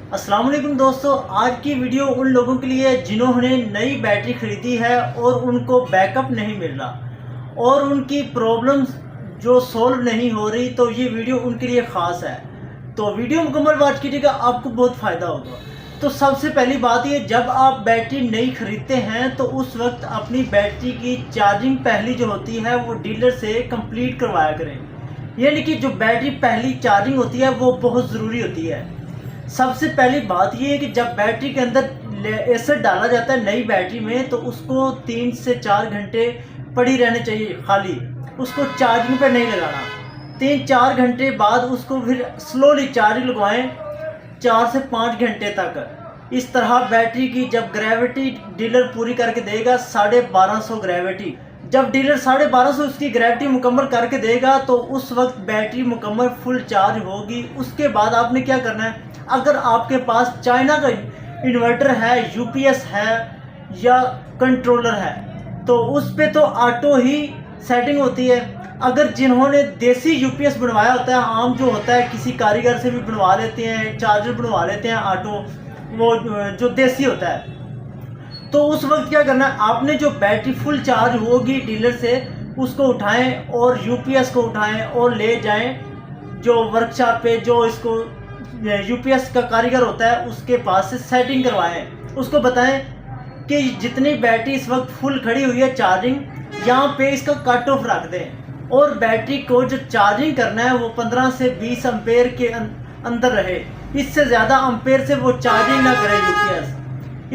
अस्सलाम वालेकुम दोस्तों, आज की वीडियो उन लोगों के लिए है जिन्होंने नई बैटरी ख़रीदी है और उनको बैकअप नहीं मिल रहा और उनकी प्रॉब्लम्स जो सॉल्व नहीं हो रही। तो ये वीडियो उनके लिए ख़ास है, तो वीडियो मुकम्मल वॉच कीजिएगा, आपको बहुत फ़ायदा होगा। तो सबसे पहली बात ये, जब आप बैटरी नई ख़रीदते हैं तो उस वक्त अपनी बैटरी की चार्जिंग पहली जो होती है वो डीलर से कंप्लीट करवाया करें। यानी कि जो बैटरी पहली चार्जिंग होती है वो बहुत ज़रूरी होती है। सबसे पहली बात ये है कि जब बैटरी के अंदर एसिड डाला जाता है नई बैटरी में, तो उसको 3 से 4 घंटे पड़ी रहने चाहिए खाली, उसको चार्जिंग पे नहीं लगाना। 3-4 घंटे बाद उसको फिर स्लोली चार्जिंग लगवाएं 4 से 5 घंटे तक। इस तरह बैटरी की जब ग्रेविटी डीलर पूरी करके देगा 1250 ग्रेविटी, जब डीलर 1250 उसकी ग्रेविटी मुकम्मल करके देगा तो उस वक्त बैटरी मुकम्मल फुल चार्ज होगी। उसके बाद आपने क्या करना है, अगर आपके पास चाइना का इन्वर्टर है, यूपीएस है या कंट्रोलर है, तो उस पे तो ऑटो ही सेटिंग होती है। अगर जिन्होंने देसी यूपीएस बनवाया होता है, आम जो होता है किसी कारीगर से भी बनवा लेते हैं, चार्जर बनवा लेते हैं ऑटो, वो जो देसी होता है, तो उस वक्त क्या करना है, आपने जो बैटरी फुल चार्ज होगी डीलर से उसको उठाएं और यूपीएस को उठाएं और ले जाएं जो वर्कशॉप पे, जो इसको यूपीएस का कारीगर होता है उसके पास से सेटिंग करवाएं। उसको बताएं कि जितनी बैटरी इस वक्त फुल खड़ी हुई है चार्जिंग, यहाँ पे इसका कट ऑफ रख दें और बैटरी को जो चार्जिंग करना है वो 15 से 20 एम्पेयर के अंदर रहे। इससे ज़्यादा एम्पेयर से वो चार्जिंग ना करे यूपीएस।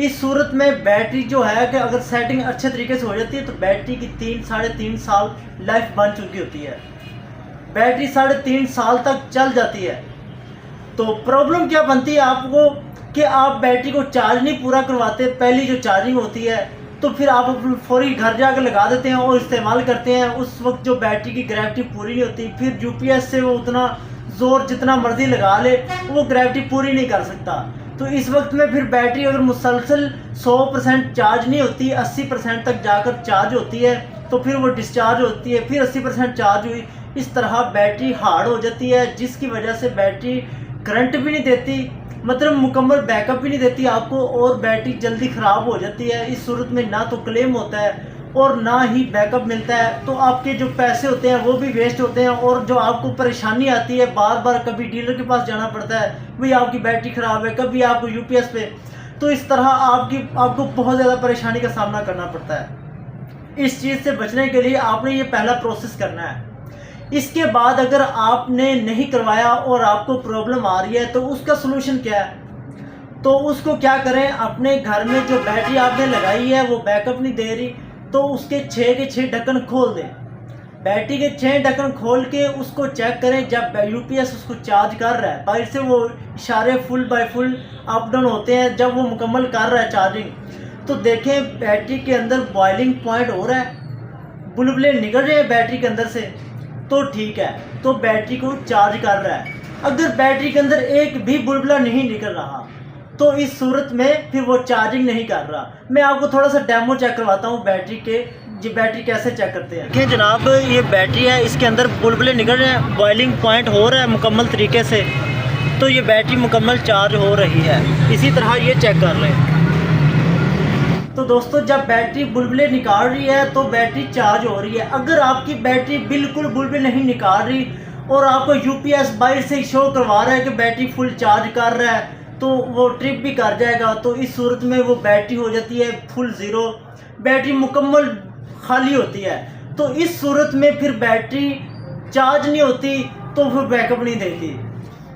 इस सूरत में बैटरी जो है कि अगर सेटिंग अच्छे तरीके से हो जाती है तो बैटरी की 3-3.5 साल लाइफ बन चुकी होती है। बैटरी 3.5 साल तक चल जाती है। तो प्रॉब्लम क्या बनती है आपको कि आप बैटरी को चार्ज नहीं पूरा करवाते, पहली जो चार्जिंग होती है, तो फिर आप फौरी घर जाकर लगा देते हैं और इस्तेमाल करते हैं। उस वक्त जो बैटरी की ग्रेविटी पूरी नहीं होती, फिर यूपीएस से वो उतना ज़ोर जितना मर्जी लगा ले वो ग्रेविटी पूरी नहीं कर सकता। तो इस वक्त में फिर बैटरी अगर मुसलसल 100% चार्ज नहीं होती, 80% तक जाकर चार्ज होती है, तो फिर वो डिस्चार्ज होती है, फिर 80% चार्ज हुई, इस तरह बैटरी हार्ड हो जाती है, जिसकी वजह से बैटरी करंट भी नहीं देती, मतलब मुकम्मल बैकअप भी नहीं देती आपको, और बैटरी जल्दी ख़राब हो जाती है। इस सूरत में ना तो क्लेम होता है और ना ही बैकअप मिलता है, तो आपके जो पैसे होते हैं वो भी वेस्ट होते हैं। और जो आपको परेशानी आती है, बार बार कभी डीलर के पास जाना पड़ता है, भाई आपकी बैटरी ख़राब है, कभी आपको यूपीएस पे, तो इस तरह आपको बहुत ज़्यादा परेशानी का सामना करना पड़ता है। इस चीज़ से बचने के लिए आपने ये पहला प्रोसेस करना है। इसके बाद अगर आपने नहीं करवाया और आपको प्रॉब्लम आ रही है तो उसका सलूशन क्या है, तो उसको क्या करें, अपने घर में जो बैटरी आपने लगाई है वो बैकअप नहीं दे रही, तो उसके 6 के 6 ढक्कन खोल दें। बैटरी के 6 ढक्कन खोल के उसको चेक करें, जब यूपीएस उसको चार्ज कर रहा है, बाहर से वो इशारे full by full up down होते हैं, जब वो मुकम्मल कर रहा है चार्जिंग, तो देखें बैटरी के अंदर बॉइलिंग पॉइंट हो रहा है, बुलबुले निकल रहे हैं बैटरी के अंदर से, तो ठीक है, तो बैटरी को चार्ज कर रहा है। अगर बैटरी के अंदर एक भी बुलबुला नहीं निकल रहा तो इस सूरत में फिर वो चार्जिंग नहीं कर रहा। मैं आपको थोड़ा सा डेमो चेक करवाता हूँ बैटरी के, जी बैटरी कैसे चेक करते हैं। देखिए जनाब, ये बैटरी है, इसके अंदर बुलबुले निकल रहे हैं, बॉइलिंग पॉइंट हो रहा है मुकम्मल तरीके से, तो ये बैटरी मुकम्मल चार्ज हो रही है। इसी तरह ये चेक कर रहे हैं। तो दोस्तों, जब बैटरी बुलबुले निकाल रही है तो बैटरी चार्ज हो रही है। अगर आपकी बैटरी बिल्कुल बुलबुले नहीं निकाल रही और आपको यूपीएस बाहर से शो करवा रहा है कि बैटरी फुल चार्ज कर रहा है, तो वो ट्रिप भी कर जाएगा, तो इस सूरत में वो बैटरी हो जाती है फुल ज़ीरो, बैटरी मुकम्मल खाली होती है। तो इस सूरत में फिर बैटरी चार्ज नहीं होती, तो फिर बैकअप नहीं देती।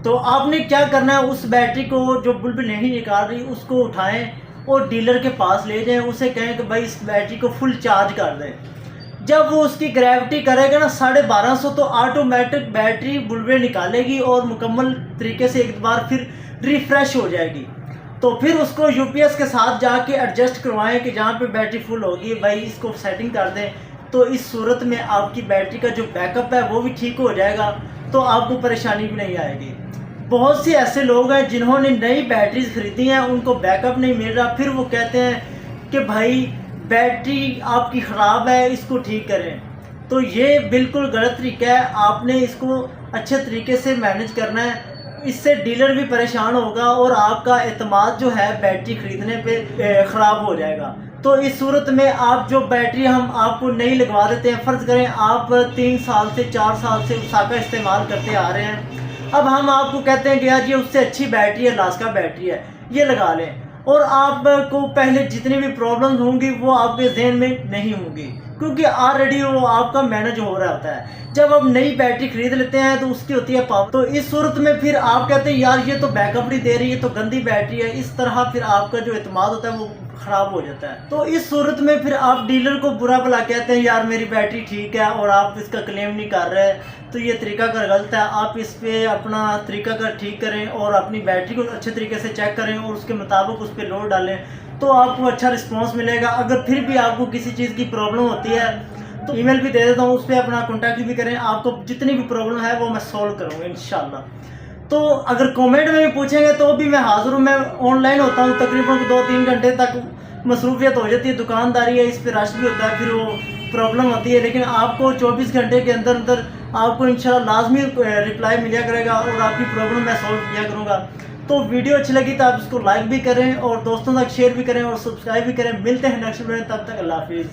तो आपने क्या करना है, उस बैटरी को जो बुलबुल नहीं निकाल रही उसको उठाएं और डीलर के पास ले जाएं, उसे कहें कि भाई इस बैटरी को फुल चार्ज कर दें। जब वो उसकी ग्रेविटी करेगा ना 1250, तो ऑटोमेटिक बैटरी बुलबुले निकालेगी और मुकम्मल तरीके से एक बार फिर रिफ़्रेश हो जाएगी। तो फिर उसको यूपीएस के साथ जाके एडजस्ट करवाएं कि जहाँ पे बैटरी फुल होगी भाई इसको सेटिंग कर दें, तो इस सूरत में आपकी बैटरी का जो बैकअप है वो भी ठीक हो जाएगा, तो आपको परेशानी भी नहीं आएगी। बहुत से ऐसे लोग हैं जिन्होंने नई बैटरीज खरीदी हैं, उनको बैकअप नहीं मिल रहा, फिर वो कहते हैं कि भाई बैटरी आपकी ख़राब है, इसको ठीक करें। तो ये बिल्कुल गलत तरीका है। आपने इसको अच्छे तरीके से मैनेज करना है। इससे डीलर भी परेशान होगा और आपका एतमाद जो है बैटरी ख़रीदने पे ख़राब हो जाएगा। तो इस सूरत में आप जो बैटरी हम आपको नई लगवा देते हैं, फ़र्ज़ करें आप 3 साल से 4 साल से उसाका इस्तेमाल करते आ रहे हैं, अब हम आपको कहते हैं कि यार ये उससे अच्छी बैटरी है, लास्का बैटरी है, ये लगा लें, और आपको पहले जितनी भी प्रॉब्लम्स होंगी वो आपके जहन में नहीं होंगी, क्योंकि ऑलरेडी वो आपका मैनेज हो रहा होता है। जब आप नई बैटरी खरीद लेते हैं तो उसकी होती है पावर। तो इस सूरत में फिर आप कहते हैं यार ये तो बैकअप नहीं दे रही है, तो गंदी बैटरी है, इस तरह फिर आपका जो एतमाद होता है वो ख़राब हो जाता है। तो इस सूरत में फिर आप डीलर को बुरा भला कहते हैं यार मेरी बैटरी ठीक है और आप इसका क्लेम नहीं कर रहे, तो ये तरीकाकार गलत है। आप इस पे अपना तरीकाकार ठीक करें और अपनी बैटरी को अच्छे तरीके से चेक करें और उसके मुताबिक उस पर लोड डालें, तो आपको अच्छा रिस्पॉन्स मिलेगा। अगर फिर भी आपको किसी चीज़ की प्रॉब्लम होती है तो ईमेल भी दे देता हूँ, उस पर अपना कॉन्टैक्ट भी करें, आपको जितनी भी प्रॉब्लम है वो मैं सॉल्व करूँगा इंशाल्लाह। तो अगर कमेंट में भी पूछेंगे तो भी मैं हाज़िर हूँ। मैं ऑनलाइन होता हूँ, तकरीबन 2-3 घंटे तक मसरूफियत हो जाती है, दुकानदारी है, इस पर रश भी होता है, फिर वो प्रॉब्लम होती है, लेकिन आपको 24 घंटे के अंदर अंदर आपको इंशाल्लाह लाजमी रिप्लाई मिला करेगा और आपकी प्रॉब्लम मैं सॉल्व किया करूँगा। तो वीडियो अच्छी लगी तो आप इसको लाइक भी करें और दोस्तों तक शेयर भी करें और सब्सक्राइब भी करें। मिलते हैं नेक्स्ट वीडियो में, तब तक अल्लाह हाफिज़।